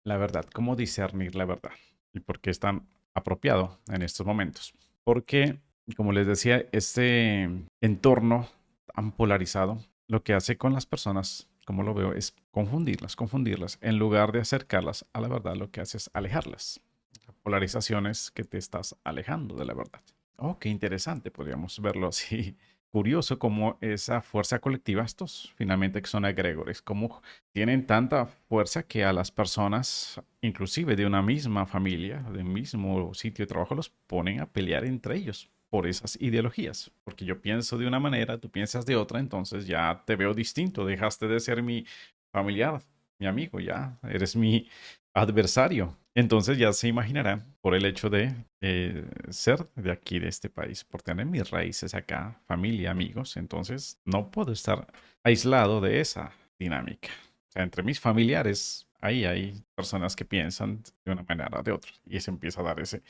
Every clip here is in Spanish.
La verdad, cómo discernir la verdad y por qué es tan apropiado en estos momentos. Porque, como les decía, este entorno tan polarizado, lo que hace con las personas, como lo veo, es confundirlas. En lugar de acercarlas a la verdad, lo que hace es alejarlas. La polarización es que te estás alejando de la verdad. Oh, qué interesante, podríamos verlo así. Curioso cómo esa fuerza colectiva, estos finalmente que son egregores, cómo tienen tanta fuerza que a las personas, inclusive de una misma familia, del mismo sitio de trabajo, los ponen a pelear entre ellos por esas ideologías. Porque yo pienso de una manera, tú piensas de otra, entonces ya te veo distinto, dejaste de ser mi familiar, mi amigo, ya eres mi adversario. Entonces ya se imaginarán por el hecho de ser de aquí, de este país, por tener mis raíces acá, familia, amigos, entonces no puedo estar aislado de esa dinámica. O sea, entre mis familiares, ahí hay personas que piensan de una manera o de otra y se empieza a dar ese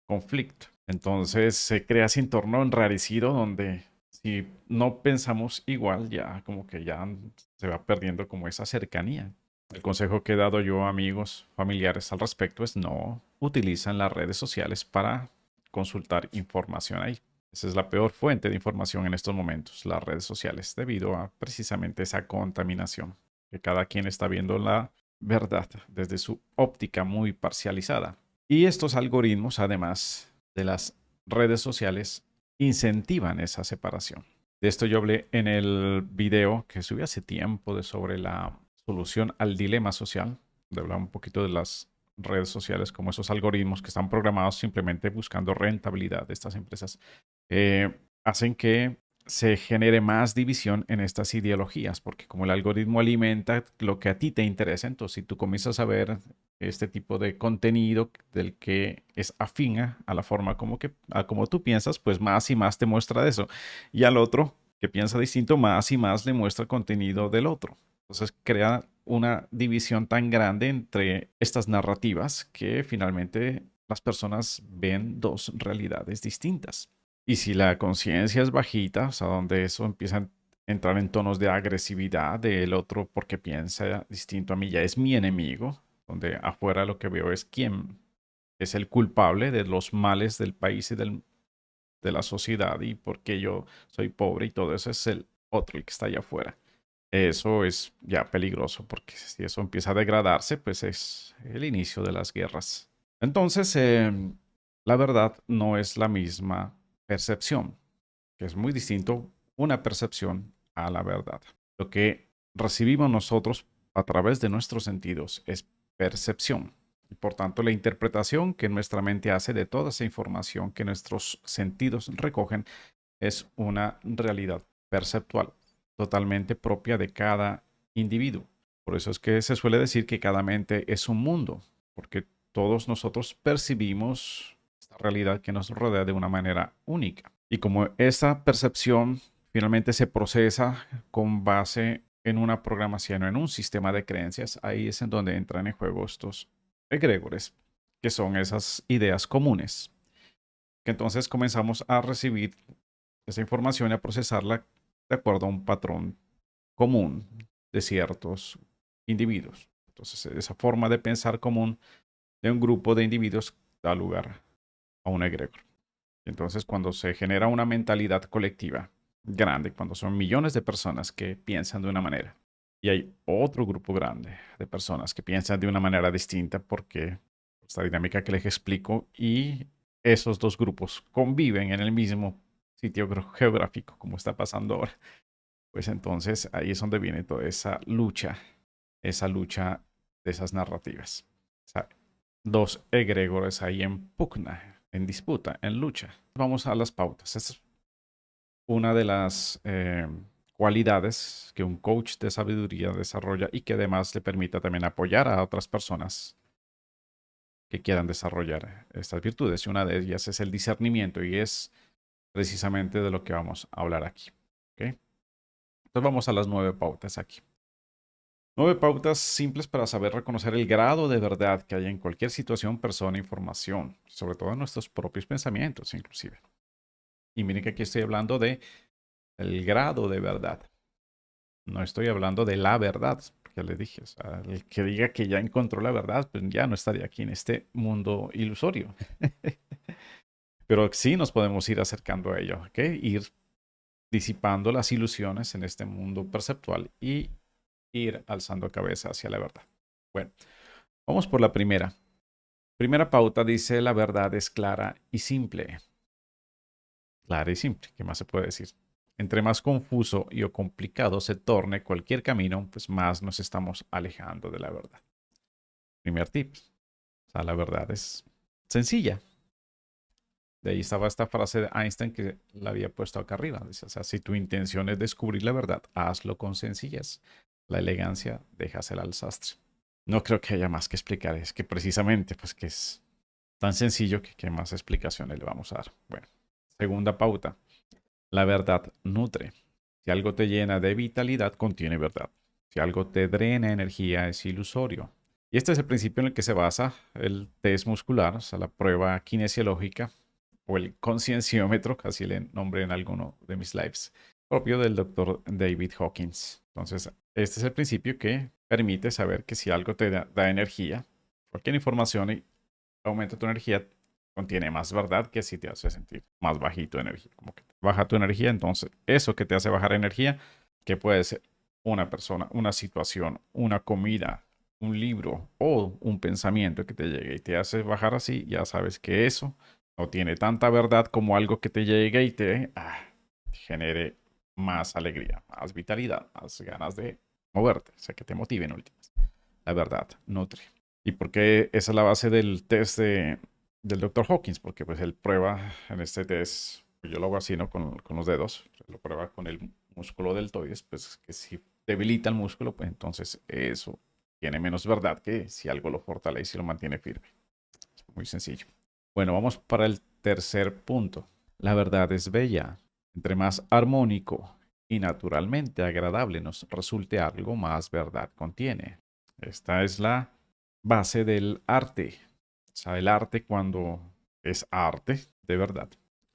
conflicto. Entonces se crea ese entorno enrarecido donde si no pensamos igual, ya como que ya se va perdiendo como esa cercanía. El consejo que he dado yo a amigos, familiares al respecto es no utilizan las redes sociales para consultar información ahí. Esa es la peor fuente de información en estos momentos, las redes sociales, debido a precisamente esa contaminación, que cada quien está viendo la verdad desde su óptica muy parcializada. Y estos algoritmos, además de las redes sociales, incentivan esa separación. De esto yo hablé en el video que subí hace tiempo sobre la solución al dilema social, de hablar un poquito de las redes sociales como esos algoritmos que están programados simplemente buscando rentabilidad de estas empresas, hacen que se genere más división en estas ideologías, porque como el algoritmo alimenta lo que a ti te interesa, entonces si tú comienzas a ver este tipo de contenido del que es afín a la forma a como tú piensas, pues más y más te muestra de eso. Y al otro que piensa distinto, más y más le muestra el contenido del otro. Entonces crea una división tan grande entre estas narrativas que finalmente las personas ven dos realidades distintas. Y si la conciencia es bajita, o sea, donde eso empieza a entrar en tonos de agresividad del otro porque piensa distinto a mí, ya es mi enemigo, donde afuera lo que veo es quién es el culpable de los males del país y de la sociedad y porque yo soy pobre y todo eso es el otro el que está allá afuera. Eso es ya peligroso porque si eso empieza a degradarse, pues es el inicio de las guerras. Entonces, la verdad no es la misma percepción, que es muy distinto una percepción a la verdad. Lo que recibimos nosotros a través de nuestros sentidos es percepción. Y por tanto, la interpretación que nuestra mente hace de toda esa información que nuestros sentidos recogen es una realidad perceptual totalmente propia de cada individuo. Por eso es que se suele decir que cada mente es un mundo, porque todos nosotros percibimos esta realidad que nos rodea de una manera única. Y como esa percepción finalmente se procesa con base en una programación o en un sistema de creencias, ahí es en donde entran en juego estos egregores, que son esas ideas comunes, que entonces comenzamos a recibir esa información y a procesarla de acuerdo a un patrón común de ciertos individuos. Entonces, esa forma de pensar común de un grupo de individuos da lugar a un egregor. Entonces, cuando se genera una mentalidad colectiva grande, cuando son millones de personas que piensan de una manera y hay otro grupo grande de personas que piensan de una manera distinta porque esta dinámica que les explico y esos dos grupos conviven en el mismo sitio geográfico como está pasando ahora, pues entonces ahí es donde viene toda esa lucha de esas narrativas. O sea, dos egregores ahí en pugna, en disputa, en lucha. Vamos a las pautas. Esta es una de las cualidades que un coach de sabiduría desarrolla y que además le permite también apoyar a otras personas que quieran desarrollar estas virtudes. Y una de ellas es el discernimiento y es precisamente de lo que vamos a hablar aquí. ¿Okay? Entonces vamos a las 9 pautas aquí. 9 pautas simples para saber reconocer el grado de verdad que hay en cualquier situación, persona, información, sobre todo en nuestros propios pensamientos, inclusive. Y miren que aquí estoy hablando de el grado de verdad. No estoy hablando de la verdad. ya les dije, o sea, el que diga que ya encontró la verdad, pues ya no estaría aquí en este mundo ilusorio. Pero sí nos podemos ir acercando a ello, ¿ok? Ir disipando las ilusiones en este mundo perceptual y ir alzando cabeza hacia la verdad. Bueno, vamos por la primera. Primera pauta dice: la verdad es clara y simple. Clara y simple, ¿qué más se puede decir? Entre más confuso y o complicado se torne cualquier camino, pues más nos estamos alejando de la verdad. Primer tip. O sea, la verdad es sencilla. De ahí estaba esta frase de Einstein que la había puesto acá arriba. Dice, o sea, si tu intención es descubrir la verdad, hazlo con sencillez. La elegancia, déjasela al sastre. No creo que haya más que explicar. Es que precisamente, pues que es tan sencillo que qué más explicaciones le vamos a dar. Bueno, segunda pauta. La verdad nutre. Si algo te llena de vitalidad, contiene verdad. Si algo te drena energía, es ilusorio. Y este es el principio en el que se basa el test muscular, o sea, la prueba kinesiológica o el concienciómetro, así le nombré en alguno de mis lives, propio del doctor David Hawkins. Entonces, este es el principio que permite saber que si algo te da energía, cualquier información y aumenta tu energía, contiene más verdad que si te hace sentir más bajito de energía. Como que baja tu energía, entonces eso que te hace bajar energía, que puede ser una persona, una situación, una comida, un libro o un pensamiento que te llegue y te hace bajar así, ya sabes que eso no tiene tanta verdad como algo que te llegue y te genere más alegría, más vitalidad, más ganas de moverte, o sea, que te motive en últimas. La verdad nutre. ¿Y por qué esa es la base del test del Dr. Hawkins? Porque pues él prueba en este test, pues, yo lo hago así, ¿no? Con los dedos, lo prueba con el músculo deltoides, pues que si debilita el músculo, pues entonces eso tiene menos verdad que si algo lo fortalece y lo mantiene firme. Es muy sencillo. Bueno, vamos para el tercer punto. La verdad es bella. Entre más armónico y naturalmente agradable nos resulte algo, más verdad contiene. Esta es la base del arte. O sea, el arte cuando es arte, de verdad,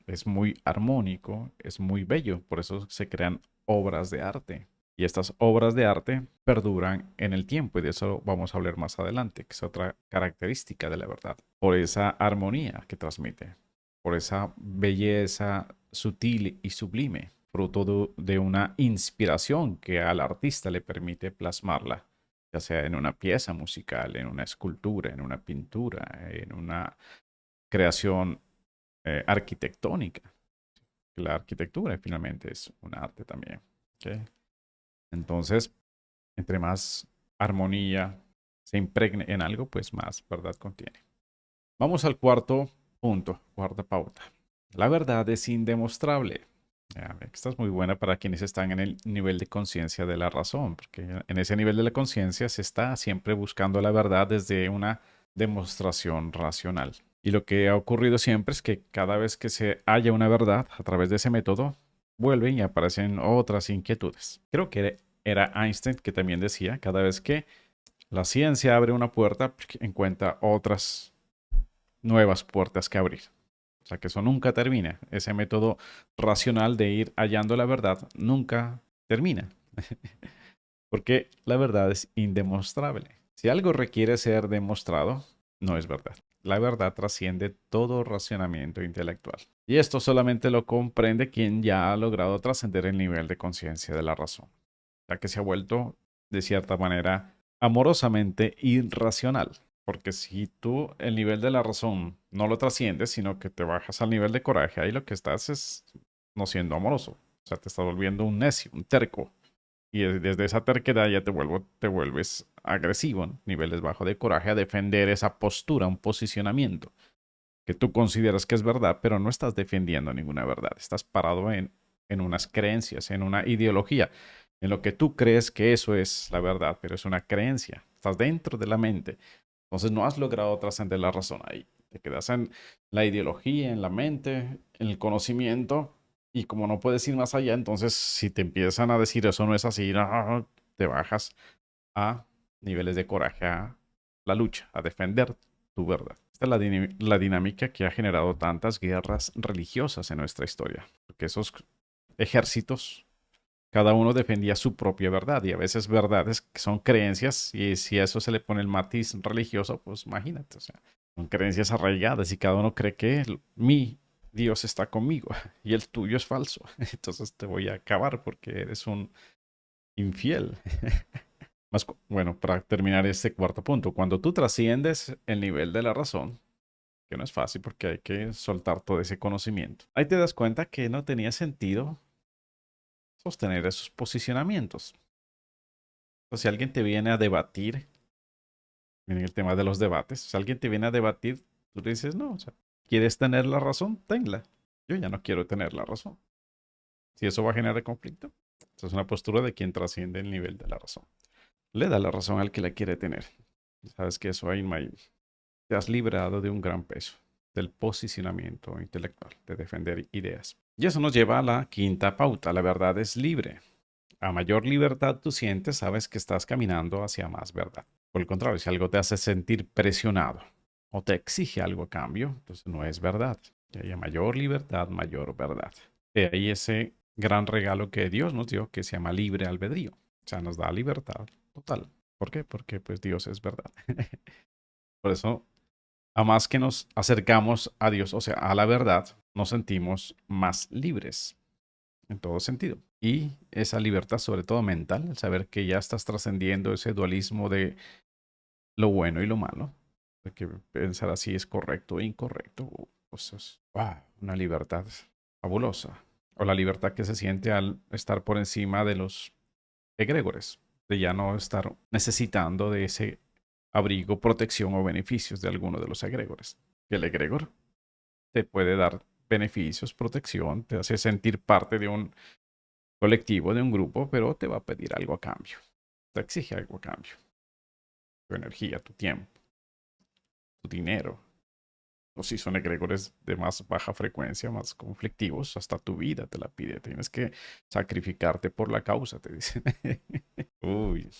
es muy armónico, es muy bello. Por eso se crean obras de arte. Y estas obras de arte perduran en el tiempo y de eso vamos a hablar más adelante, que es otra característica de la verdad. Por esa armonía que transmite, por esa belleza sutil y sublime, fruto de una inspiración que al artista le permite plasmarla, ya sea en una pieza musical, en una escultura, en una pintura, en una creación arquitectónica. La arquitectura finalmente es un arte también. ¿Ok? Entonces, entre más armonía se impregne en algo, pues más verdad contiene. Vamos al cuarto punto, cuarta pauta. La verdad es indemostrable. Esta es muy buena para quienes están en el nivel de conciencia de la razón, porque en ese nivel de la conciencia se está siempre buscando la verdad desde una demostración racional. Y lo que ha ocurrido siempre es que cada vez que se halla una verdad a través de ese método, vuelven y aparecen otras inquietudes. Creo que era Einstein que también decía, cada vez que la ciencia abre una puerta, encuentra otras nuevas puertas que abrir. O sea que eso nunca termina. Ese método racional de ir hallando la verdad nunca termina. Porque la verdad es indemostrable. Si algo requiere ser demostrado, no es verdad. La verdad trasciende todo racionamiento intelectual. Y esto solamente lo comprende quien ya ha logrado trascender el nivel de conciencia de la razón, ya que se ha vuelto, de cierta manera, amorosamente irracional. Porque si tú el nivel de la razón no lo trasciendes, sino que te bajas al nivel de coraje, ahí lo que estás es no siendo amoroso. O sea, te estás volviendo un necio, un terco. Y desde esa terquedad ya te vuelves agresivo, ¿no? Niveles bajos de coraje a defender esa postura, un posicionamiento que tú consideras que es verdad, pero no estás defendiendo ninguna verdad. Estás parado en unas creencias, en una ideología, en lo que tú crees que eso es la verdad, pero es una creencia. Estás dentro de la mente. Entonces no has logrado trascender la razón ahí. Te quedas en la ideología, en la mente, en el conocimiento. Y como no puedes ir más allá, entonces si te empiezan a decir eso no es así, no, te bajas a niveles de coraje, a la lucha, a defender tu verdad. Esta es la dinámica que ha generado tantas guerras religiosas en nuestra historia. Porque esos ejércitos Cada uno defendía su propia verdad y a veces verdades que son creencias y si a eso se le pone el matiz religioso, pues imagínate, o sea, son creencias arraigadas y cada uno cree que mi Dios está conmigo y el tuyo es falso. Entonces te voy a acabar porque eres un infiel. Bueno, para terminar este cuarto punto, cuando tú trasciendes el nivel de la razón, que no es fácil porque hay que soltar todo ese conocimiento, ahí te das cuenta que no tenía sentido sostener esos posicionamientos. O si alguien te viene a debatir, en el tema de los debates, si alguien te viene a debatir, tú le dices, no, o sea, ¿quieres tener la razón? Tenla. Yo ya no quiero tener la razón. Si eso va a generar conflicto, esa es una postura de quien trasciende el nivel de la razón. Le da la razón al que la quiere tener. Sabes que eso ahí, te has librado de un gran peso, del posicionamiento intelectual, de defender ideas. Y eso nos lleva a la quinta pauta. La verdad es libre. A mayor libertad tú sientes, sabes que estás caminando hacia más verdad. Por el contrario, si algo te hace sentir presionado o te exige algo a cambio, entonces no es verdad. Que haya mayor libertad, mayor verdad. De ahí ese gran regalo que Dios nos dio, que se llama libre albedrío. O sea, nos da libertad total. ¿Por qué? Porque pues Dios es verdad. Por eso, a más que nos acercamos a Dios, o sea, a la verdad, nos sentimos más libres en todo sentido. Y esa libertad, sobre todo mental, el saber que ya estás trascendiendo ese dualismo de lo bueno y lo malo, de que pensar así es correcto e incorrecto, pues es una libertad fabulosa. O la libertad que se siente al estar por encima de los egregores, de ya no estar necesitando de ese abrigo, protección o beneficios de alguno de los egregores. Que el egregor te puede dar beneficios, protección, te hace sentir parte de un colectivo, de un grupo, pero te va a pedir algo a cambio. Te exige algo a cambio. Tu energía, tu tiempo, tu dinero. O si son egregores de más baja frecuencia, más conflictivos, hasta tu vida te la pide. Tienes que sacrificarte por la causa, te dicen. Uy.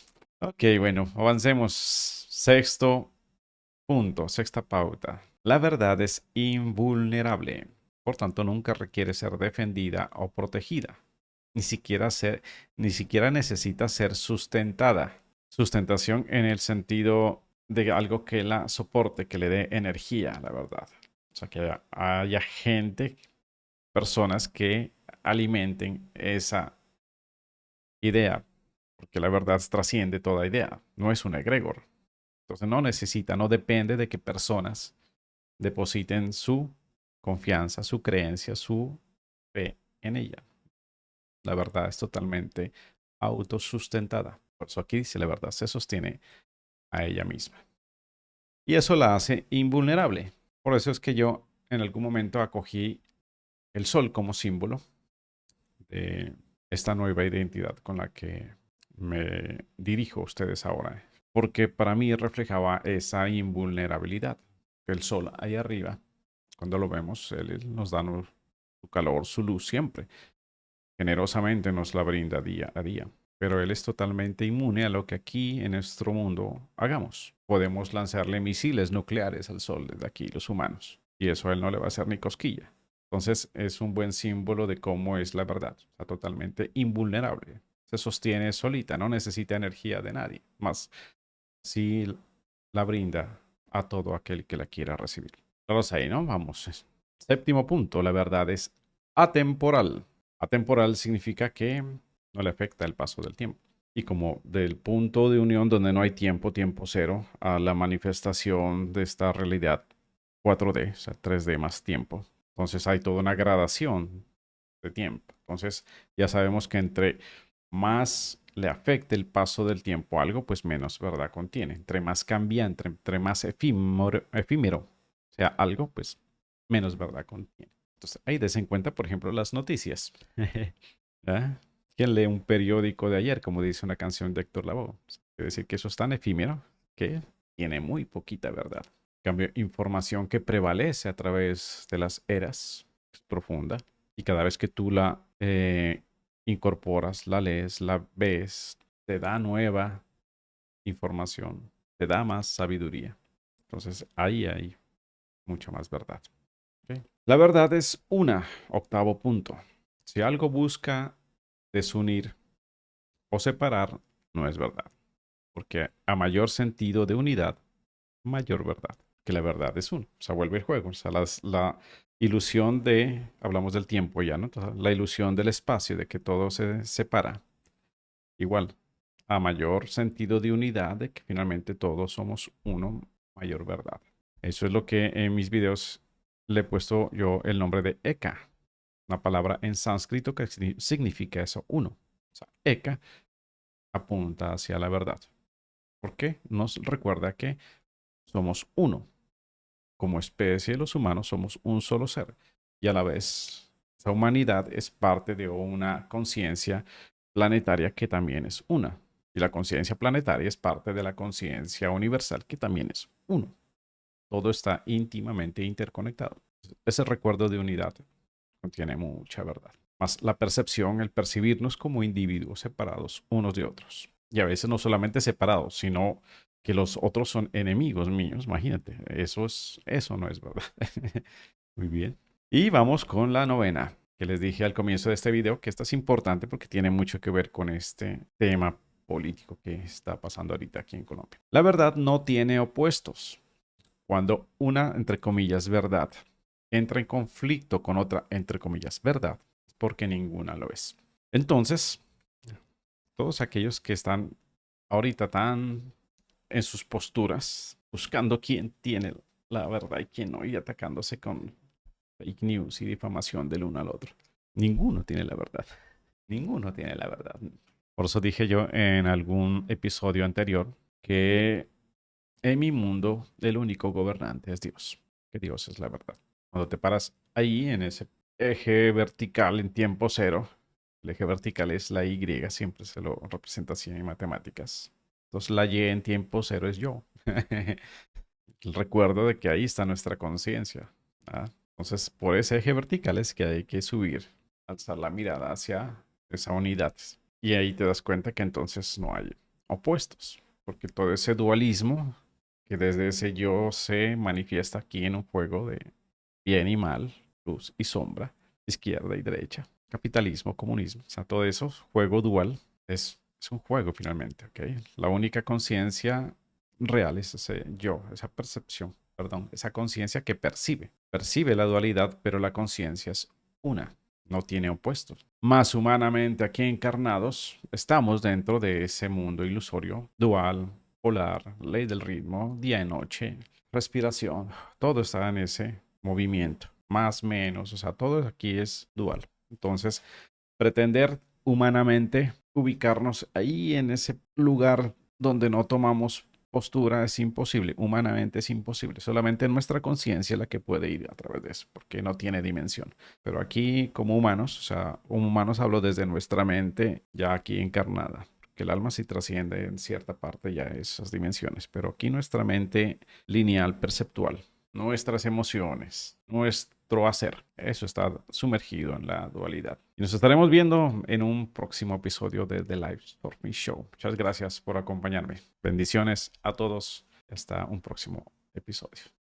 Ok, bueno, avancemos. Sexto punto, sexta pauta. La verdad es invulnerable. Por tanto, nunca requiere ser defendida o protegida. Ni siquiera, ni siquiera necesita ser sustentada. Sustentación en el sentido de algo que la soporte, que le dé energía, la verdad. O sea, que haya gente, personas que alimenten esa idea, porque la verdad trasciende toda idea, no es un egregor. Entonces no necesita, no depende de que personas depositen su confianza, su creencia, su fe en ella. La verdad es totalmente autosustentada. Por eso aquí dice, la verdad se sostiene a ella misma. Y eso la hace invulnerable. Por eso es que yo en algún momento acogí el sol como símbolo de esta nueva identidad con la que me dirijo a ustedes ahora. Porque para mí reflejaba esa invulnerabilidad. El sol ahí arriba, cuando lo vemos, él nos da su calor, su luz siempre. Generosamente nos la brinda día a día. Pero él es totalmente inmune a lo que aquí en nuestro mundo hagamos. Podemos lanzarle misiles nucleares al sol desde aquí, los humanos. Y eso a él no le va a hacer ni cosquilla. Entonces es un buen símbolo de cómo es la verdad. Está totalmente invulnerable. Se sostiene solita, no necesita energía de nadie. Más si la brinda a todo aquel que la quiera recibir. Todos ahí, ¿no? Vamos. Séptimo punto, la verdad es atemporal. Atemporal significa que no le afecta el paso del tiempo. Y como del punto de unión donde no hay tiempo, tiempo cero, a la manifestación de esta realidad 4D, o sea, 3D más tiempo. Entonces hay toda una gradación de tiempo. Entonces ya sabemos que entre más le afecte el paso del tiempo a algo, pues menos verdad contiene. Entre más cambiante, entre más efímero sea algo, pues menos verdad contiene. Entonces, ahí des en cuenta, por ejemplo, las noticias. ¿Ah? ¿Quién lee un periódico de ayer, como dice una canción de Héctor Lavoe? Quiere decir que eso es tan efímero que tiene muy poquita verdad. En cambio, información que prevalece a través de las eras es profunda y cada vez que tú la incorporas, la lees, la ves, te da nueva información, te da más sabiduría. Entonces, ahí hay mucha más verdad. ¿Ok? La verdad es una, octavo punto. Si algo busca desunir, o separar no es verdad. Porque a mayor sentido de unidad, mayor verdad. Que la verdad es uno. O sea, vuelve el juego. O sea, la ilusión de, hablamos del tiempo ya, ¿no? Entonces, la ilusión del espacio, de que todo se separa. Igual, a mayor sentido de unidad, de que finalmente todos somos uno, mayor verdad. Eso es lo que en mis videos le he puesto yo el nombre de Eka, una palabra en sánscrito que significa eso, uno. O sea, Eka apunta hacia la verdad. ¿Por qué? Nos recuerda que somos uno. Como especie, los humanos somos un solo ser. Y a la vez, esa humanidad es parte de una conciencia planetaria que también es una. Y la conciencia planetaria es parte de la conciencia universal que también es uno. Todo está íntimamente interconectado. Ese recuerdo de unidad contiene mucha verdad. Más la percepción, el percibirnos como individuos separados unos de otros. Y a veces no solamente separados, sino que los otros son enemigos míos. Imagínate, eso no es verdad. Muy bien. Y vamos con la novena, que les dije al comienzo de este video que esta es importante porque tiene mucho que ver con este tema político que está pasando ahorita aquí en Colombia. La verdad no tiene opuestos. Cuando una, entre comillas, verdad entra en conflicto con otra, entre comillas, verdad, es porque ninguna lo es. Entonces, todos aquellos que están ahorita tan en sus posturas, buscando quién tiene la verdad y quién no, y atacándose con fake news y difamación del uno al otro. Ninguno tiene la verdad. Ninguno tiene la verdad. Por eso dije yo en algún episodio anterior que en mi mundo el único gobernante es Dios. Que Dios es la verdad. Cuando te paras ahí en ese eje vertical en tiempo cero, el eje vertical es la Y, siempre se lo representa así en matemáticas. Entonces la Y en tiempo cero es yo. El recuerdo de que ahí está nuestra conciencia. ¿Ah? Entonces, por ese eje vertical es que hay que subir, alzar la mirada hacia esa unidad. Y ahí te das cuenta que entonces no hay opuestos, porque todo ese dualismo que desde ese yo se manifiesta aquí en un juego de bien y mal, luz y sombra, izquierda y derecha, capitalismo, comunismo, o sea, todo eso, juego dual, es un juego finalmente, ¿ok? La única conciencia real es ese yo, esa percepción, perdón, esa conciencia que percibe la dualidad, pero la conciencia es una, no tiene opuestos. Más humanamente aquí encarnados, estamos dentro de ese mundo ilusorio, dual, polar, ley del ritmo, día y noche, respiración, todo está en ese movimiento, más, menos, o sea, todo aquí es dual. Entonces, pretender humanamente ubicarnos ahí en ese lugar donde no tomamos postura es imposible, humanamente es imposible, solamente nuestra conciencia es la que puede ir a través de eso, porque no tiene dimensión. Pero aquí como humanos, o sea, como humanos hablo desde nuestra mente ya aquí encarnada, que el alma sí trasciende en cierta parte ya esas dimensiones, pero aquí nuestra mente lineal, perceptual, nuestras emociones, nuestro hacer, eso está sumergido en la dualidad. Y nos estaremos viendo en un próximo episodio de The Life for Me Show. Muchas gracias por acompañarme. Bendiciones a todos. Hasta un próximo episodio.